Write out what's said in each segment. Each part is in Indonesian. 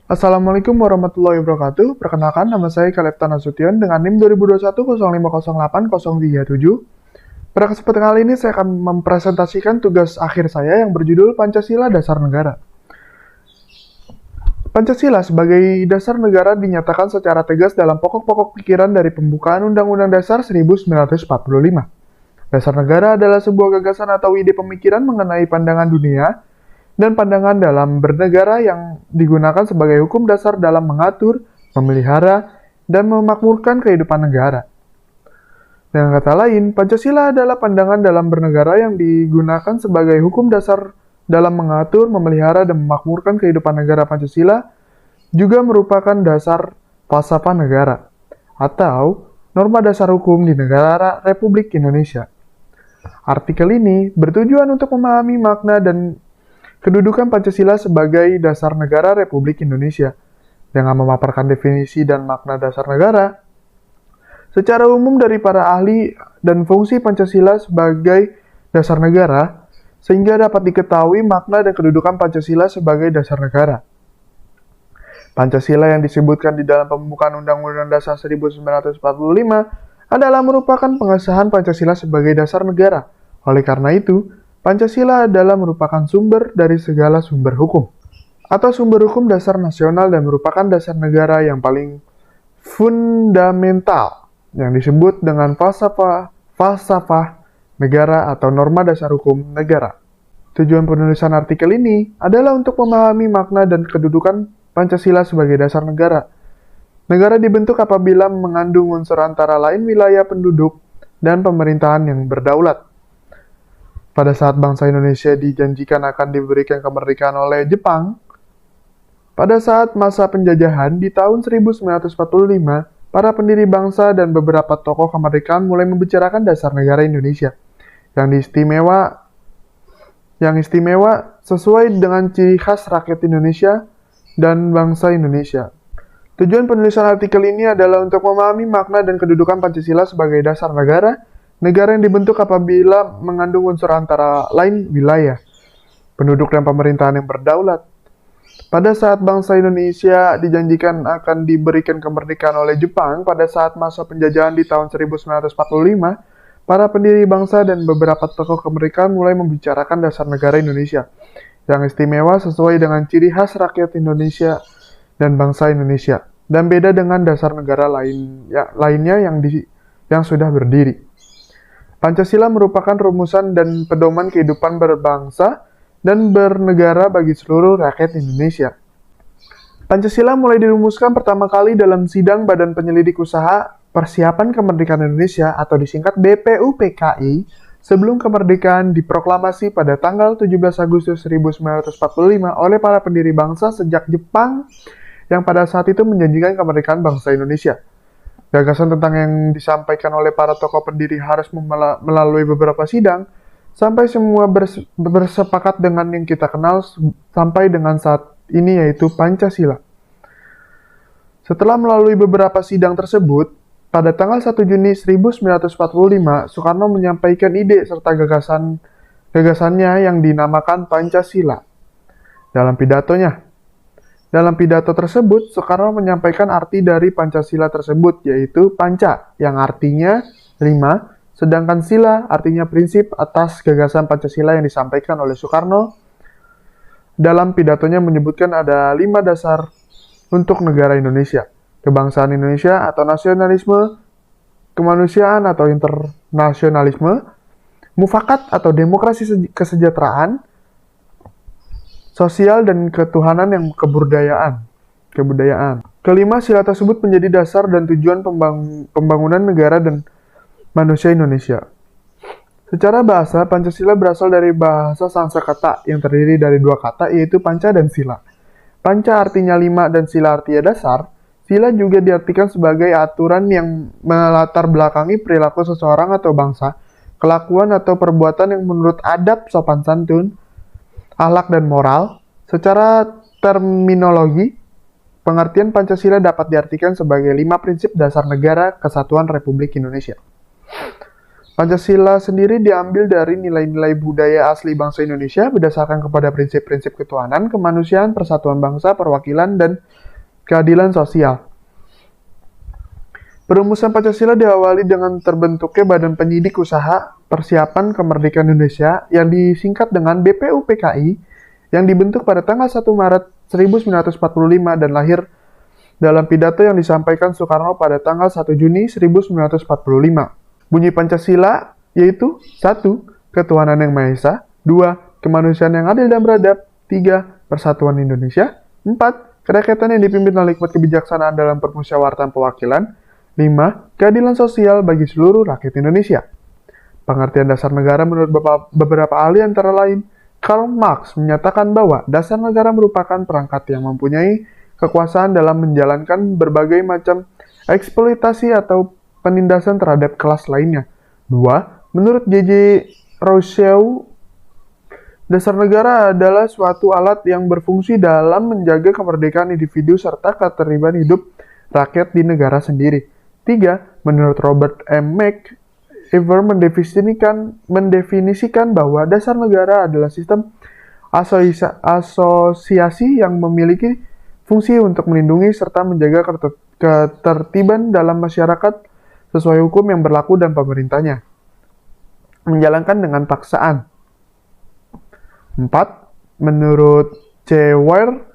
Assalamualaikum warahmatullahi wabarakatuh. Perkenalkan, nama saya Kalefta Nasution dengan NIM 2021 0508 037. Pada kesempatan kali ini saya akan mempresentasikan tugas akhir saya yang berjudul Pancasila Dasar Negara. Pancasila sebagai dasar negara dinyatakan secara tegas dalam pokok-pokok pikiran dari pembukaan Undang-Undang Dasar 1945. Dasar negara adalah sebuah gagasan atau ide pemikiran mengenai pandangan dunia dan pandangan dalam bernegara yang digunakan sebagai hukum dasar dalam mengatur, memelihara, dan memakmurkan kehidupan negara. Dengan kata lain, Pancasila adalah pandangan dalam bernegara yang digunakan sebagai hukum dasar dalam mengatur, memelihara, dan memakmurkan kehidupan negara. Pancasila juga merupakan dasar falsafah negara atau norma dasar hukum di negara Republik Indonesia. Artikel ini bertujuan untuk memahami makna dan kedudukan Pancasila sebagai dasar negara Republik Indonesia. Dengan memaparkan definisi dan makna dasar negara secara umum dari para ahli dan fungsi Pancasila sebagai dasar negara, sehingga dapat diketahui makna dan kedudukan Pancasila sebagai dasar negara. Pancasila yang disebutkan di dalam pembukaan Undang-Undang Dasar 1945 adalah merupakan pengesahan Pancasila sebagai dasar negara. Oleh karena itu, Pancasila adalah merupakan sumber dari segala sumber hukum, atau sumber hukum dasar nasional dan merupakan dasar negara yang paling fundamental, yang disebut dengan falsafah negara atau norma dasar hukum negara. Tujuan penulisan artikel ini adalah untuk memahami makna dan kedudukan Pancasila sebagai dasar negara. Negara dibentuk apabila mengandung unsur antara lain wilayah penduduk dan pemerintahan yang berdaulat. Pada saat bangsa Indonesia dijanjikan akan diberikan kemerdekaan oleh Jepang, pada saat masa penjajahan di tahun 1945, para pendiri bangsa dan beberapa tokoh kemerdekaan mulai membicarakan dasar negara Indonesia yang istimewa sesuai dengan ciri khas rakyat Indonesia dan bangsa Indonesia. Tujuan penulisan artikel ini adalah untuk memahami makna dan kedudukan Pancasila sebagai dasar negara, negara yang dibentuk apabila mengandung unsur antara lain wilayah, penduduk dan pemerintahan yang berdaulat. Pada saat bangsa Indonesia dijanjikan akan diberikan kemerdekaan oleh Jepang pada saat masa penjajahan di tahun 1945, para pendiri bangsa dan beberapa tokoh kemerdekaan mulai membicarakan dasar negara Indonesia yang istimewa sesuai dengan ciri khas rakyat Indonesia dan bangsa Indonesia, dan beda dengan dasar negara lainnya yang sudah berdiri. Pancasila merupakan rumusan dan pedoman kehidupan berbangsa dan bernegara bagi seluruh rakyat Indonesia. Pancasila mulai dirumuskan pertama kali dalam Sidang Badan Penyelidik Usaha Persiapan Kemerdekaan Indonesia atau disingkat BPUPKI sebelum kemerdekaan diproklamasi pada tanggal 17 Agustus 1945 oleh para pendiri bangsa sejak Jepang yang pada saat itu menjanjikan kemerdekaan bangsa Indonesia. Gagasan tentang yang disampaikan oleh para tokoh pendiri harus melalui beberapa sidang sampai semua bersepakat dengan yang kita kenal sampai dengan saat ini, yaitu Pancasila. Setelah melalui beberapa sidang tersebut, pada tanggal 1 Juni 1945, Soekarno menyampaikan ide serta gagasannya yang dinamakan Pancasila. Dalam pidato tersebut, Soekarno menyampaikan arti dari Pancasila tersebut, yaitu Panca, yang artinya 5, sedangkan Sila artinya prinsip atas gagasan Pancasila yang disampaikan oleh Soekarno. Dalam pidatonya menyebutkan ada 5 dasar untuk negara Indonesia: kebangsaan Indonesia atau nasionalisme, kemanusiaan atau internasionalisme, mufakat atau demokrasi kesejahteraan, sosial dan ketuhanan yang kebudayaan. Kelima, sila tersebut menjadi dasar dan tujuan pembangunan negara dan manusia Indonesia. Secara bahasa, Pancasila berasal dari bahasa Sanskerta yang terdiri dari 2 kata, yaitu panca dan sila. Panca artinya 5 dan sila artinya dasar. Sila juga diartikan sebagai aturan yang melatar belakangi perilaku seseorang atau bangsa, kelakuan atau perbuatan yang menurut adab sopan santun, akhlak dan moral. Secara terminologi, pengertian Pancasila dapat diartikan sebagai 5 prinsip dasar negara kesatuan Republik Indonesia. Pancasila sendiri diambil dari nilai-nilai budaya asli bangsa Indonesia berdasarkan kepada prinsip-prinsip ketuhanan, kemanusiaan, persatuan bangsa, perwakilan, dan keadilan sosial. Perumusan Pancasila diawali dengan terbentuknya Badan Penyidik Usaha Persiapan Kemerdekaan Indonesia yang disingkat dengan BPUPKI yang dibentuk pada tanggal 1 Maret 1945 dan lahir dalam pidato yang disampaikan Soekarno pada tanggal 1 Juni 1945. Bunyi Pancasila yaitu 1. Ketuhanan yang Maha Esa, 2. Kemanusiaan yang adil dan beradab, 3. Persatuan Indonesia, 4. Kerakyatan yang dipimpin oleh hikmat kebijaksanaan dalam permusyawaratan perwakilan, 5. Keadilan sosial bagi seluruh rakyat Indonesia. Pengertian dasar negara menurut beberapa ahli antara lain, Karl Marx menyatakan bahwa dasar negara merupakan perangkat yang mempunyai kekuasaan dalam menjalankan berbagai macam eksploitasi atau penindasan terhadap kelas lainnya. 2. Menurut J.J. Rousseau, dasar negara adalah suatu alat yang berfungsi dalam menjaga kemerdekaan individu serta ketertiban hidup rakyat di negara sendiri. 3. Menurut Robert M. McIver mendefinisikan bahwa dasar negara adalah sistem asosiasi yang memiliki fungsi untuk melindungi serta menjaga ketertiban dalam masyarakat sesuai hukum yang berlaku dan pemerintahnya menjalankan dengan paksaan. 4. Menurut C. Ware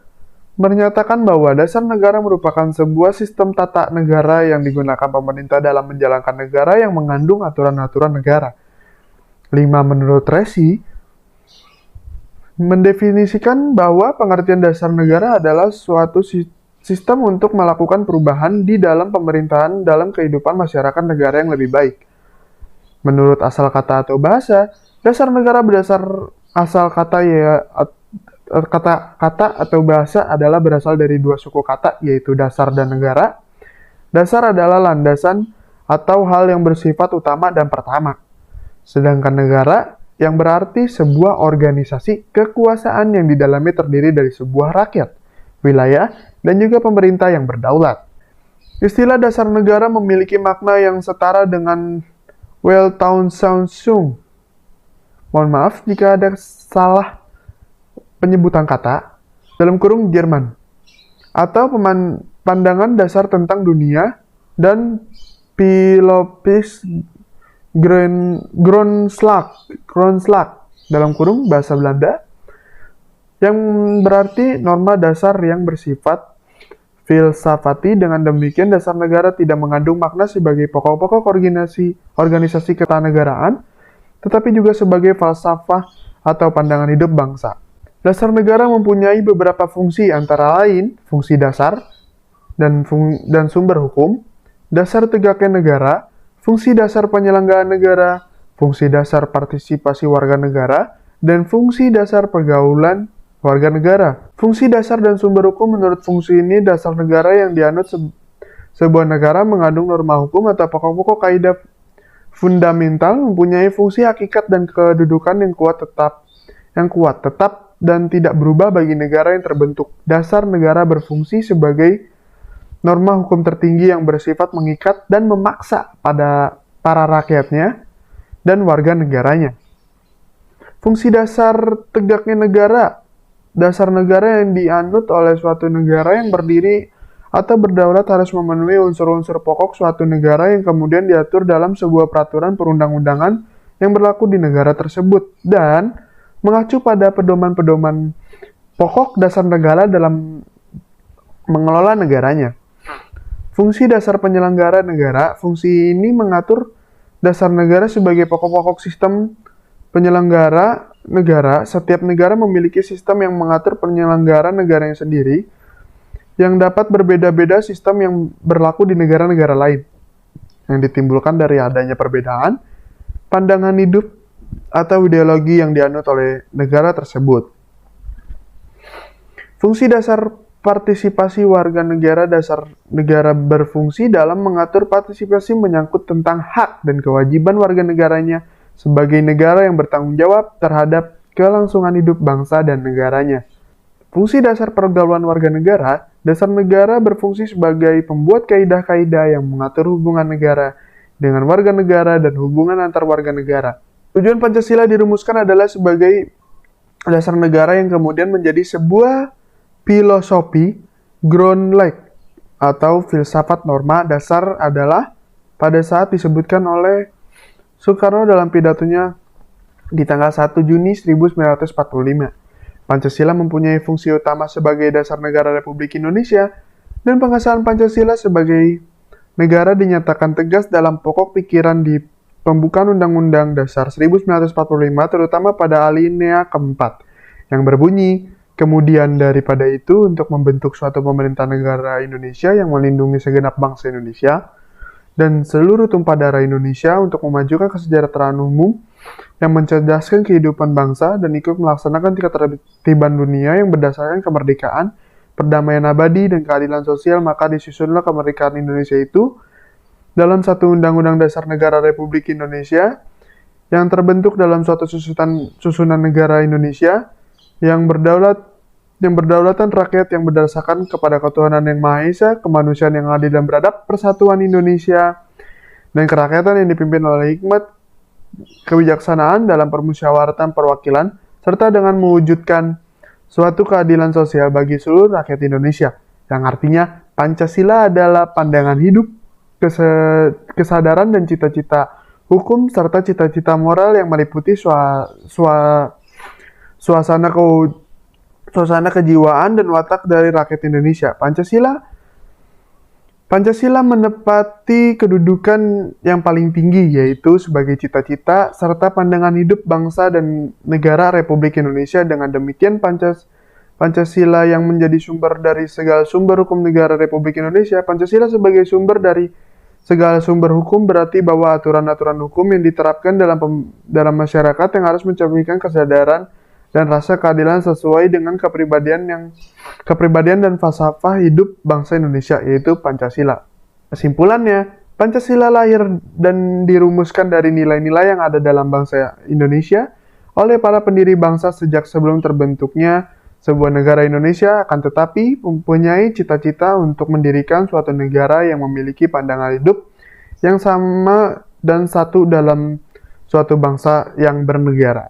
menyatakan bahwa dasar negara merupakan sebuah sistem tata negara yang digunakan pemerintah dalam menjalankan negara yang mengandung aturan-aturan negara. 5. Menurut Resi mendefinisikan bahwa pengertian dasar negara adalah suatu sistem untuk melakukan perubahan di dalam pemerintahan dalam kehidupan masyarakat negara yang lebih baik. Menurut asal kata atau bahasa, dasar negara berdasar asal kata kata atau bahasa adalah berasal dari dua suku kata, yaitu dasar dan negara. Dasar adalah landasan atau hal yang bersifat utama dan pertama. Sedangkan negara yang berarti sebuah organisasi kekuasaan yang di dalamnya terdiri dari sebuah rakyat, wilayah, dan juga pemerintah yang berdaulat. Istilah dasar negara memiliki makna yang setara dengan Weltanschauung. Mohon maaf jika ada salah penyebutan kata, dalam kurung Jerman, atau pandangan dasar tentang dunia, dan Philosophisch Grondslag, dalam kurung bahasa Belanda, yang berarti norma dasar yang bersifat filsafati. Dengan demikian, dasar negara tidak mengandung makna sebagai pokok-pokok organisasi ketatanegaraan, tetapi juga sebagai falsafah atau pandangan hidup bangsa. Dasar negara mempunyai beberapa fungsi, antara lain fungsi dasar dan sumber hukum, dasar tegaknya negara, fungsi dasar penyelenggaraan negara, fungsi dasar partisipasi warga negara, dan fungsi dasar pergaulan warga negara. Fungsi dasar dan sumber hukum menurut fungsi ini dasar negara yang dianut sebuah negara mengandung norma hukum atau pokok-pokok kaidah fundamental, mempunyai fungsi hakikat dan kedudukan yang kuat tetap dan tidak berubah bagi negara yang terbentuk. Dasar negara berfungsi sebagai norma hukum tertinggi yang bersifat mengikat dan memaksa pada para rakyatnya dan warga negaranya. Fungsi dasar tegaknya negara. Dasar negara yang dianut oleh suatu negara yang berdiri atau berdaulat harus memenuhi unsur-unsur pokok suatu negara yang kemudian diatur dalam sebuah peraturan perundang-undangan yang berlaku di negara tersebut dan mengacu pada pedoman-pedoman pokok dasar negara dalam mengelola negaranya. Fungsi dasar penyelenggara negara. Fungsi ini mengatur dasar negara sebagai pokok-pokok sistem penyelenggara negara. Setiap negara memiliki sistem yang mengatur penyelenggara negaranya sendiri, yang dapat berbeda-beda sistem yang berlaku di negara-negara lain, yang ditimbulkan dari adanya perbedaan pandangan hidup atau ideologi yang dianut oleh negara tersebut. Fungsi dasar partisipasi warga negara. Dasar negara berfungsi dalam mengatur partisipasi menyangkut tentang hak dan kewajiban warga negaranya sebagai negara yang bertanggung jawab terhadap kelangsungan hidup bangsa dan negaranya. Fungsi dasar pergaulan warga negara. Dasar negara berfungsi sebagai pembuat kaidah-kaidah yang mengatur hubungan negara dengan warga negara dan hubungan antar warga negara. Tujuan Pancasila dirumuskan adalah sebagai dasar negara yang kemudian menjadi sebuah filosofi ground like atau filsafat norma dasar adalah pada saat disebutkan oleh Soekarno dalam pidatonya di tanggal 1 Juni 1945. Pancasila mempunyai fungsi utama sebagai dasar negara Republik Indonesia dan pengesahan Pancasila sebagai negara dinyatakan tegas dalam pokok pikiran di pembukaan Undang-Undang Dasar 1945 terutama pada alinea keempat yang berbunyi, kemudian daripada itu untuk membentuk suatu pemerintah negara Indonesia yang melindungi segenap bangsa Indonesia dan seluruh tumpah darah Indonesia untuk memajukan kesejahteraan umum yang mencerdaskan kehidupan bangsa dan ikut melaksanakan ketertiban dunia yang berdasarkan kemerdekaan, perdamaian abadi, dan keadilan sosial, maka disusunlah kemerdekaan Indonesia itu dalam satu Undang-Undang Dasar Negara Republik Indonesia yang terbentuk dalam suatu susunan negara Indonesia yang berdaulatkan rakyat yang berdasarkan kepada ketuhanan yang Maha Esa, kemanusiaan yang adil dan beradab, persatuan Indonesia, dan kerakyatan yang dipimpin oleh hikmat kebijaksanaan dalam permusyawaratan perwakilan, serta dengan mewujudkan suatu keadilan sosial bagi seluruh rakyat Indonesia, yang artinya Pancasila adalah pandangan hidup, kesadaran dan cita-cita hukum, serta cita-cita moral yang meliputi suasana kejiwaan dan watak dari rakyat Indonesia. Pancasila menepati kedudukan yang paling tinggi, yaitu sebagai cita-cita serta pandangan hidup bangsa dan negara Republik Indonesia. Dengan demikian, Pancasila yang menjadi sumber dari segala sumber hukum negara Republik Indonesia. Pancasila sebagai sumber dari segala sumber hukum berarti bahwa aturan-aturan hukum yang diterapkan dalam masyarakat yang harus mencerminkan kesadaran dan rasa keadilan sesuai dengan kepribadian dan falsafah hidup bangsa Indonesia, yaitu Pancasila. Kesimpulannya, Pancasila lahir dan dirumuskan dari nilai-nilai yang ada dalam bangsa Indonesia oleh para pendiri bangsa sejak sebelum terbentuknya sebuah negara Indonesia, akan tetapi mempunyai cita-cita untuk mendirikan suatu negara yang memiliki pandangan hidup yang sama dan satu dalam suatu bangsa yang bernegara.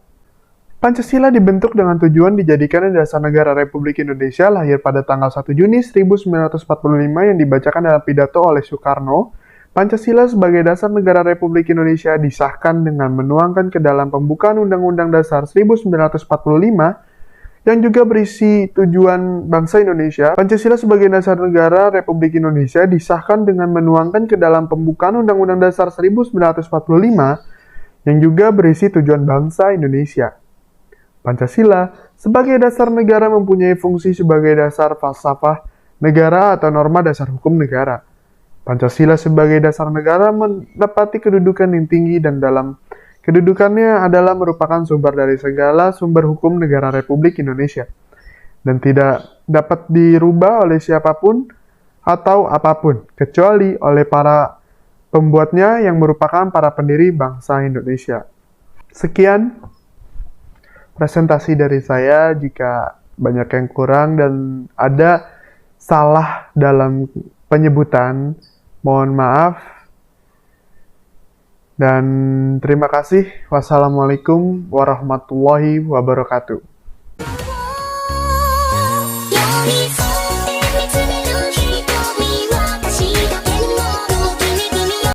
Pancasila dibentuk dengan tujuan dijadikan dasar negara Republik Indonesia lahir pada tanggal 1 Juni 1945 yang dibacakan dalam pidato oleh Soekarno. Pancasila sebagai dasar negara Republik Indonesia disahkan dengan menuangkan ke dalam pembukaan Undang-Undang Dasar 1945 yang juga berisi tujuan bangsa Indonesia. Pancasila sebagai dasar negara Republik Indonesia disahkan dengan menuangkan ke dalam pembukaan Undang-Undang Dasar 1945 yang juga berisi tujuan bangsa Indonesia. Pancasila sebagai dasar negara mempunyai fungsi sebagai dasar falsafah negara atau norma dasar hukum negara. Pancasila sebagai dasar negara menepati kedudukan yang tinggi dan dalam kedudukannya adalah merupakan sumber dari segala sumber hukum negara Republik Indonesia dan tidak dapat dirubah oleh siapapun atau apapun kecuali oleh para pembuatnya yang merupakan para pendiri bangsa Indonesia. Sekian presentasi dari saya. Jika banyak yang kurang dan ada salah dalam penyebutan, mohon maaf. Dan terima kasih. Wassalamualaikum warahmatullahi wabarakatuh.